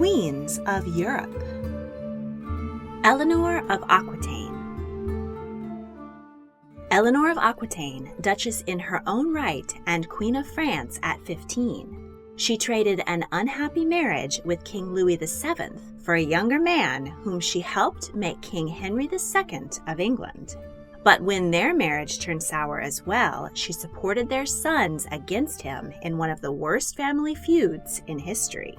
Queens of Europe. Eleanor of Aquitaine. Eleanor of Aquitaine, Duchess in her own right and Queen of France at 15. She traded an unhappy marriage with King Louis VII for a younger man whom she helped make King Henry II of England. But when their marriage turned sour as well, she supported their sons against him in one of the worst family feuds in history.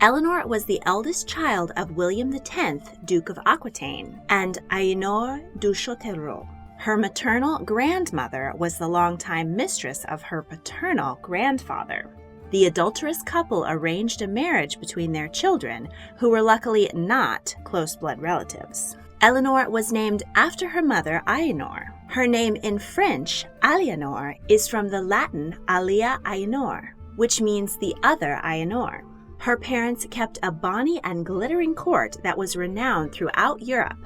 Eleanor was the eldest child of William X, Duke of Aquitaine, and Eleanor du Châteauroux. Her maternal grandmother was the longtime mistress of her paternal grandfather. The adulterous couple arranged a marriage between their children, who were luckily not close blood relatives. Eleanor was named after her mother, Eleanor. Her name in French, Eleanor, is from the Latin alia Eleanor, which means the other Eleanor. Her parents kept a bonny and glittering court that was renowned throughout Europe.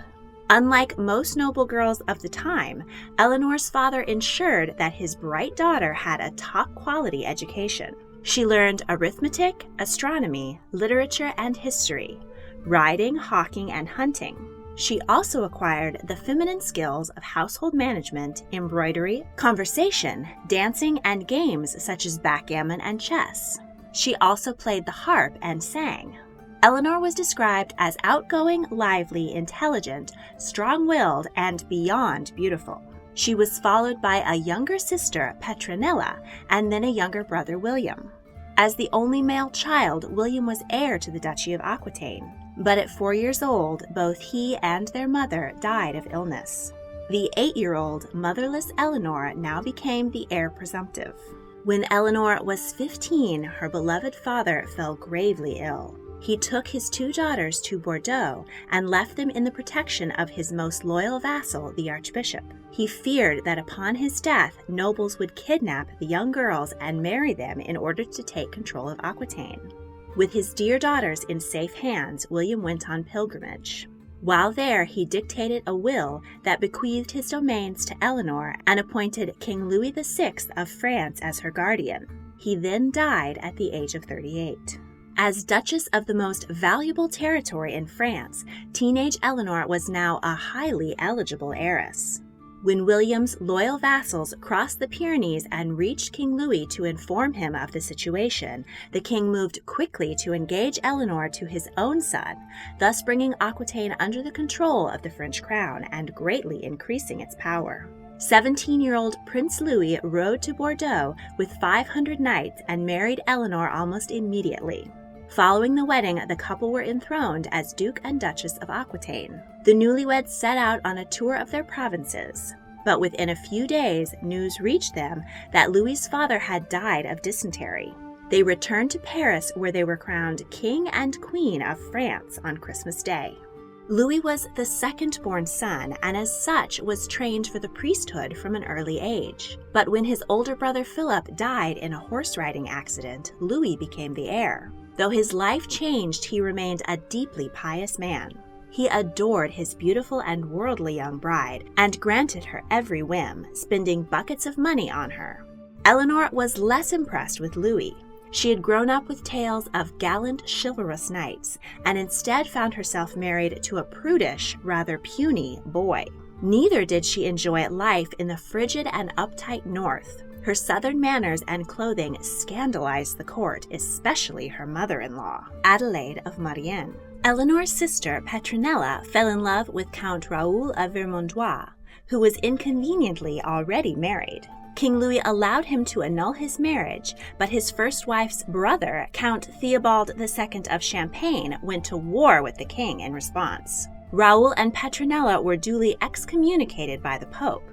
Unlike most noble girls of the time, Eleanor's father ensured that his bright daughter had a top-quality education. She learned arithmetic, astronomy, literature, and history, riding, hawking, and hunting. She also acquired the feminine skills of household management, embroidery, conversation, dancing, and games such as backgammon and chess. She also played the harp and sang. Eleanor was described as outgoing, lively, intelligent, strong-willed, and beyond beautiful. She was followed by a younger sister, Petronilla, and then a younger brother, William. As the only male child, William was heir to the Duchy of Aquitaine, but at 4 years old, both he and their mother died of illness. The 8-year-old, motherless Eleanor now became the heir presumptive. When Eleanor was 15, her beloved father fell gravely ill. He took his 2 daughters to Bordeaux and left them in the protection of his most loyal vassal, the archbishop. He feared that upon his death, nobles would kidnap the young girls and marry them in order to take control of Aquitaine. With his dear daughters in safe hands, William went on pilgrimage. While there, he dictated a will that bequeathed his domains to Eleanor and appointed King Louis VI of France as her guardian. He then died at the age of 38. As Duchess of the most valuable territory in France, teenage Eleanor was now a highly eligible heiress. When William's loyal vassals crossed the Pyrenees and reached King Louis to inform him of the situation, the king moved quickly to engage Eleanor to his own son, thus bringing Aquitaine under the control of the French crown and greatly increasing its power. 17-year-old Prince Louis rode to Bordeaux with 500 knights and married Eleanor almost immediately. Following the wedding, the couple were enthroned as Duke and Duchess of Aquitaine. The newlyweds set out on a tour of their provinces, but within a few days, news reached them that Louis's father had died of dysentery. They returned to Paris, where they were crowned King and Queen of France on Christmas Day. Louis was the second-born son, and as such was trained for the priesthood from an early age. But when his older brother Philip died in a horse-riding accident, Louis became the heir. Though his life changed, he remained a deeply pious man. He adored his beautiful and worldly young bride and granted her every whim, spending buckets of money on her. Eleanor was less impressed with Louis. She had grown up with tales of gallant, chivalrous knights and instead found herself married to a prudish, rather puny boy. Neither did she enjoy life in the frigid and uptight north. Her southern manners and clothing scandalized the court, especially her mother-in-law, Adelaide of Maurienne. Eleanor's sister, Petronilla, fell in love with Count Raoul of Vermandois, who was inconveniently already married. King Louis allowed him to annul his marriage, but his first wife's brother, Count Theobald II of Champagne, went to war with the king in response. Raoul and Petronilla were duly excommunicated by the Pope.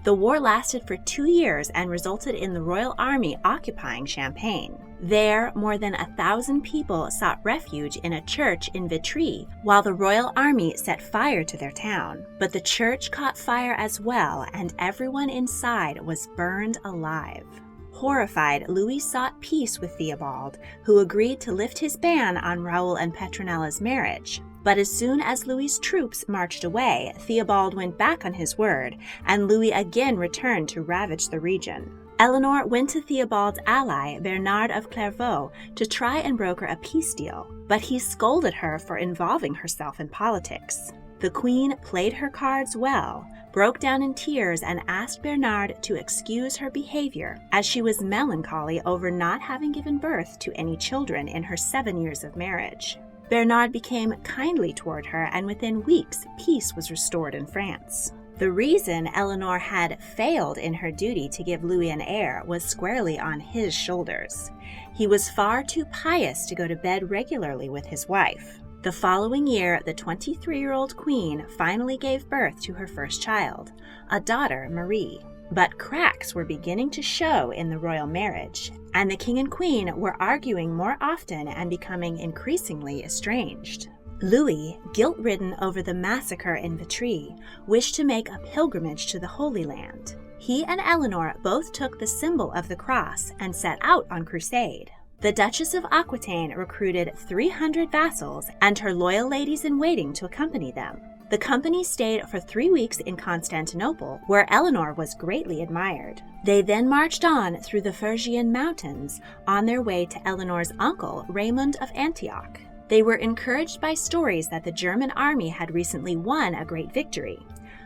The war lasted for 2 years and resulted in the royal army occupying Champagne. There, more than 1,000 people sought refuge in a church in Vitry, while the royal army set fire to their town. But the church caught fire as well, and everyone inside was burned alive. Horrified, Louis sought peace with Theobald, who agreed to lift his ban on Raoul and Petronilla's marriage. But as soon as Louis's troops marched away, Theobald went back on his word, and Louis again returned to ravage the region. Eleanor went to Theobald's ally, Bernard of Clairvaux, to try and broker a peace deal, but he scolded her for involving herself in politics. The queen played her cards well, broke down in tears, and asked Bernard to excuse her behavior, as she was melancholy over not having given birth to any children in her 7 years of marriage. Bernard became kindly toward her, and within weeks peace was restored in France. The reason Eleanor had failed in her duty to give Louis an heir was squarely on his shoulders. He was far too pious to go to bed regularly with his wife. The following year, the 23-year-old queen finally gave birth to her first child, a daughter, Marie. But cracks were beginning to show in the royal marriage, and the king and queen were arguing more often and becoming increasingly estranged. Louis, guilt-ridden over the massacre in Vitry, wished to make a pilgrimage to the Holy Land. He and Eleanor both took the symbol of the cross and set out on crusade. The Duchess of Aquitaine recruited 300 vassals and her loyal ladies-in-waiting to accompany them. The company stayed for 3 weeks in Constantinople, where Eleanor was greatly admired. They then marched on through the Phrygian mountains on their way to Eleanor's uncle, Raymond of Antioch. They were encouraged by stories that the German army had recently won a great victory.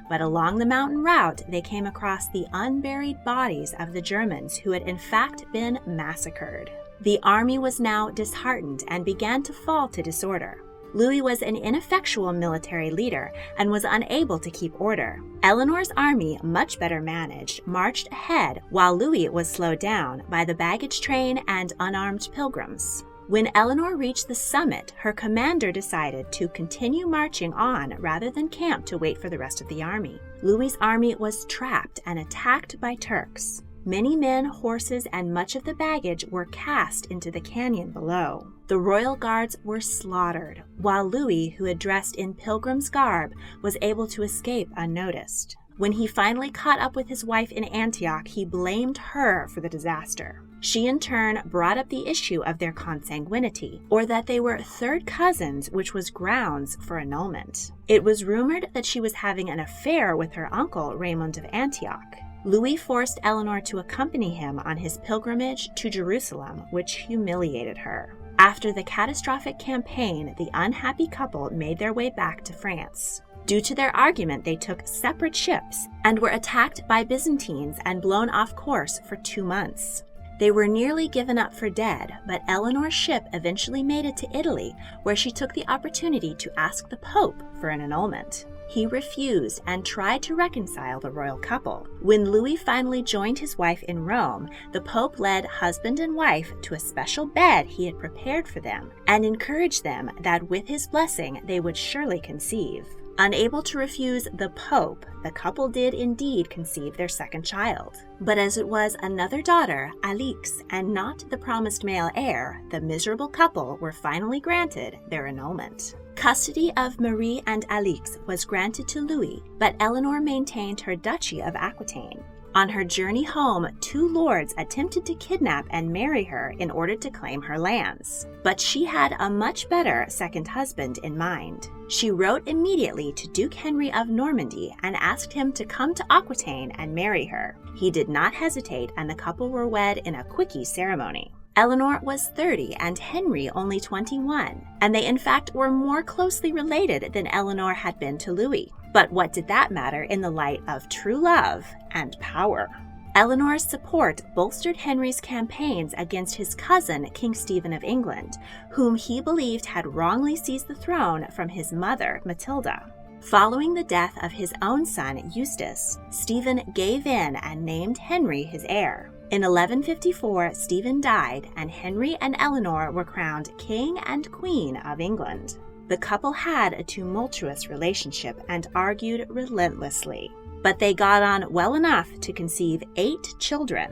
But along the mountain route, they came across the unburied bodies of the Germans who had in fact been massacred. The army was now disheartened and began to fall to disorder. Louis was an ineffectual military leader and was unable to keep order. Eleanor's army, much better managed, marched ahead while Louis was slowed down by the baggage train and unarmed pilgrims. When Eleanor reached the summit, her commander decided to continue marching on rather than camp to wait for the rest of the army. Louis's army was trapped and attacked by Turks. Many men, horses, and much of the baggage were cast into the canyon below. The royal guards were slaughtered, while Louis, who had dressed in pilgrim's garb, was able to escape unnoticed. When he finally caught up with his wife in Antioch, he blamed her for the disaster. She in turn brought up the issue of their consanguinity, or that they were third cousins, which was grounds for annulment. It was rumored that she was having an affair with her uncle, Raymond of Antioch. Louis forced Eleanor to accompany him on his pilgrimage to Jerusalem, which humiliated her. After the catastrophic campaign, the unhappy couple made their way back to France. Due to their argument, they took separate ships and were attacked by Byzantines and blown off course for 2 months. They were nearly given up for dead, but Eleanor's ship eventually made it to Italy, where she took the opportunity to ask the Pope for an annulment. He refused and tried to reconcile the royal couple. When Louis finally joined his wife in Rome, the Pope led husband and wife to a special bed he had prepared for them and encouraged them that with his blessing they would surely conceive. Unable to refuse the Pope, the couple did indeed conceive their second child. But as it was another daughter, Alix, and not the promised male heir, the miserable couple were finally granted their annulment. Custody of Marie and Alix was granted to Louis, but Eleanor maintained her duchy of Aquitaine. On her journey home, 2 lords attempted to kidnap and marry her in order to claim her lands. But she had a much better second husband in mind. She wrote immediately to Duke Henry of Normandy and asked him to come to Aquitaine and marry her. He did not hesitate, and the couple were wed in a quickie ceremony. Eleanor was 30 and Henry only 21, and they in fact were more closely related than Eleanor had been to Louis. But what did that matter in the light of true love and power? Eleanor's support bolstered Henry's campaigns against his cousin, King Stephen of England, whom he believed had wrongly seized the throne from his mother, Matilda. Following the death of his own son, Eustace, Stephen gave in and named Henry his heir. In 1154, Stephen died, and Henry and Eleanor were crowned King and Queen of England. The couple had a tumultuous relationship and argued relentlessly, but they got on well enough to conceive 8 children: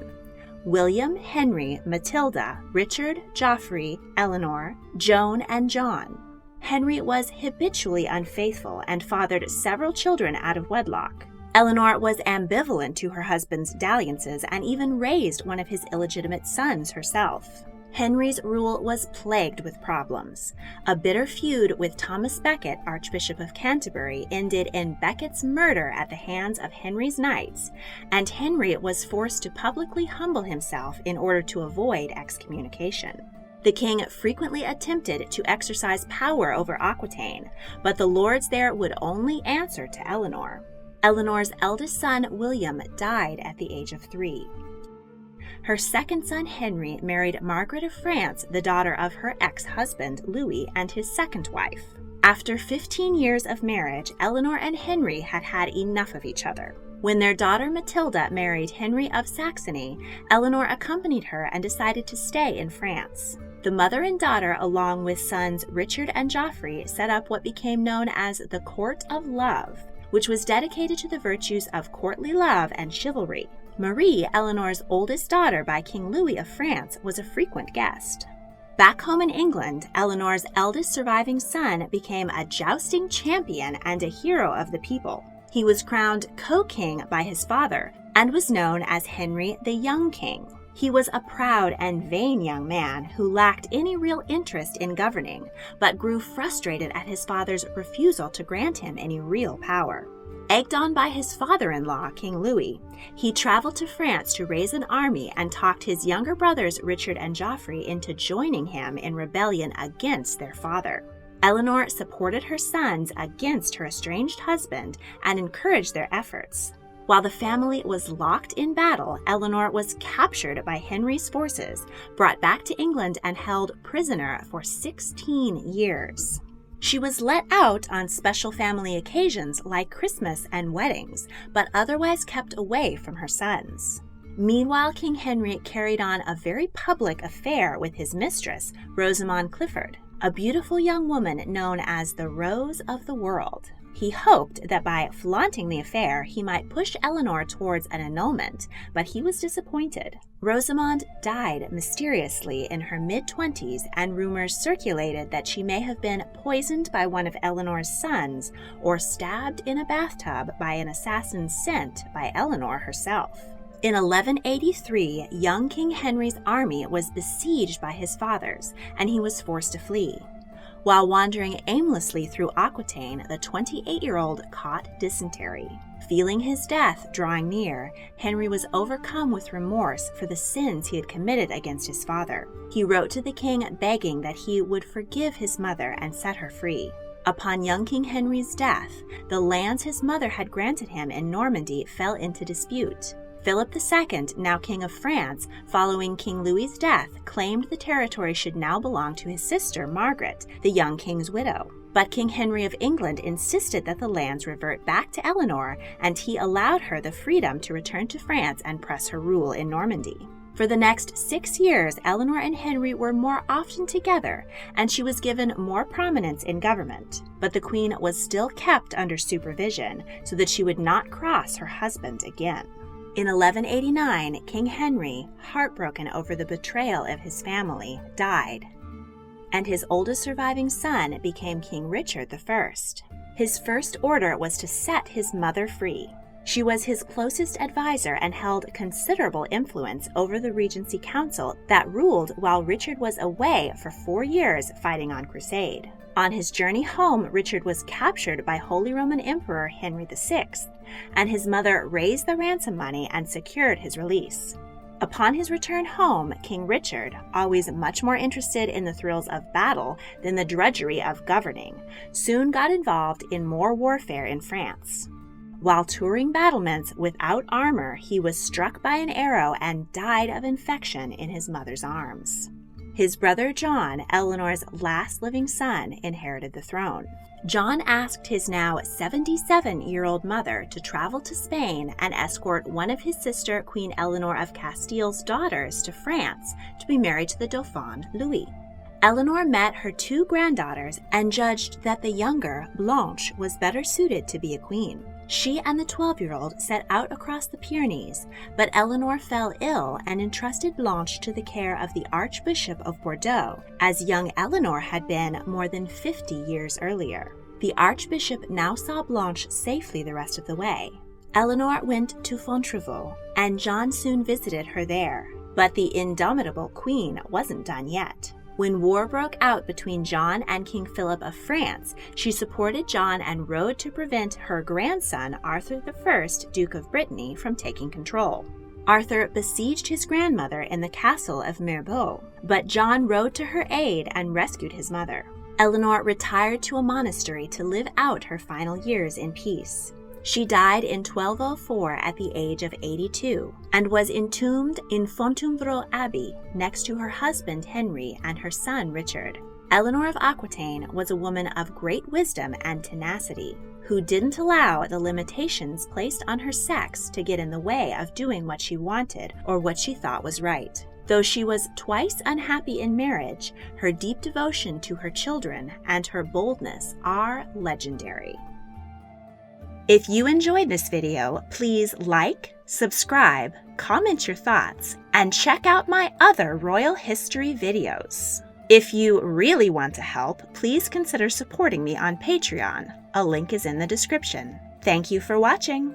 William, Henry, Matilda, Richard, Geoffrey, Eleanor, Joan, and John. Henry was habitually unfaithful and fathered several children out of wedlock. Eleanor was ambivalent to her husband's dalliances and even raised one of his illegitimate sons herself. Henry's rule was plagued with problems. A bitter feud with Thomas Becket, Archbishop of Canterbury, ended in Becket's murder at the hands of Henry's knights, and Henry was forced to publicly humble himself in order to avoid excommunication. The king frequently attempted to exercise power over Aquitaine, but the lords there would only answer to Eleanor. Eleanor's eldest son, William, died at the age of 3. Her second son, Henry, married Margaret of France, the daughter of her ex-husband, Louis, and his second wife. After 15 years of marriage, Eleanor and Henry had had enough of each other. When their daughter Matilda married Henry of Saxony, Eleanor accompanied her and decided to stay in France. The mother and daughter, along with sons Richard and Geoffrey, set up what became known as the Court of Love, which was dedicated to the virtues of courtly love and chivalry. Marie, Eleanor's oldest daughter by King Louis of France, was a frequent guest. Back home in England, Eleanor's eldest surviving son became a jousting champion and a hero of the people. He was crowned co-king by his father and was known as Henry the Young King. He was a proud and vain young man who lacked any real interest in governing, but grew frustrated at his father's refusal to grant him any real power. Egged on by his father-in-law, King Louis, he traveled to France to raise an army and talked his younger brothers Richard and Geoffrey into joining him in rebellion against their father. Eleanor supported her sons against her estranged husband and encouraged their efforts. While the family was locked in battle, Eleanor was captured by Henry's forces, brought back to England, and held prisoner for 16 years. She was let out on special family occasions like Christmas and weddings, but otherwise kept away from her sons. Meanwhile, King Henry carried on a very public affair with his mistress, Rosamond Clifford, a beautiful young woman known as the Rose of the World. He hoped that by flaunting the affair, he might push Eleanor towards an annulment, but he was disappointed. Rosamond died mysteriously in her mid-20s, and rumors circulated that she may have been poisoned by one of Eleanor's sons or stabbed in a bathtub by an assassin sent by Eleanor herself. In 1183, young King Henry's army was besieged by his father's, and he was forced to flee. While wandering aimlessly through Aquitaine, the 28-year-old caught dysentery. Feeling his death drawing near, Henry was overcome with remorse for the sins he had committed against his father. He wrote to the king begging that he would forgive his mother and set her free. Upon young King Henry's death, the lands his mother had granted him in Normandy fell into dispute. Philip II, now King of France, following King Louis's death, claimed the territory should now belong to his sister, Margaret, the young king's widow. But King Henry of England insisted that the lands revert back to Eleanor, and he allowed her the freedom to return to France and press her rule in Normandy. For the next 6 years, Eleanor and Henry were more often together, and she was given more prominence in government. But the queen was still kept under supervision so that she would not cross her husband again. In 1189, King Henry, heartbroken over the betrayal of his family, died, and his oldest surviving son became King Richard I. His first order was to set his mother free. She was his closest advisor and held considerable influence over the Regency Council that ruled while Richard was away for 4 years fighting on crusade. On his journey home, Richard was captured by Holy Roman Emperor Henry VI, and his mother raised the ransom money and secured his release. Upon his return home, King Richard, always much more interested in the thrills of battle than the drudgery of governing, soon got involved in more warfare in France. While touring battlements without armor, he was struck by an arrow and died of infection in his mother's arms. His brother John, Eleanor's last living son, inherited the throne. John asked his now 77-year-old mother to travel to Spain and escort one of his sister, Queen Eleanor of Castile's daughters, to France to be married to the Dauphin, Louis. Eleanor met her 2 granddaughters and judged that the younger, Blanche, was better suited to be a queen. She and the 12-year-old set out across the Pyrenees, but Eleanor fell ill and entrusted Blanche to the care of the Archbishop of Bordeaux, as young Eleanor had been more than 50 years earlier. The Archbishop now saw Blanche safely the rest of the way. Eleanor went to Fontevraud, and John soon visited her there. But the indomitable queen wasn't done yet. When war broke out between John and King Philip of France, she supported John and rode to prevent her grandson, Arthur I, Duke of Brittany, from taking control. Arthur besieged his grandmother in the castle of Mirbeau, but John rode to her aid and rescued his mother. Eleanor retired to a monastery to live out her final years in peace. She died in 1204 at the age of 82 and was entombed in Fontainebleau Abbey next to her husband Henry and her son Richard. Eleanor of Aquitaine was a woman of great wisdom and tenacity, who didn't allow the limitations placed on her sex to get in the way of doing what she wanted or what she thought was right. Though she was twice unhappy in marriage, her deep devotion to her children and her boldness are legendary. If you enjoyed this video, please like, subscribe, comment your thoughts, and check out my other royal history videos. If you really want to help, please consider supporting me on Patreon. A link is in the description. Thank you for watching.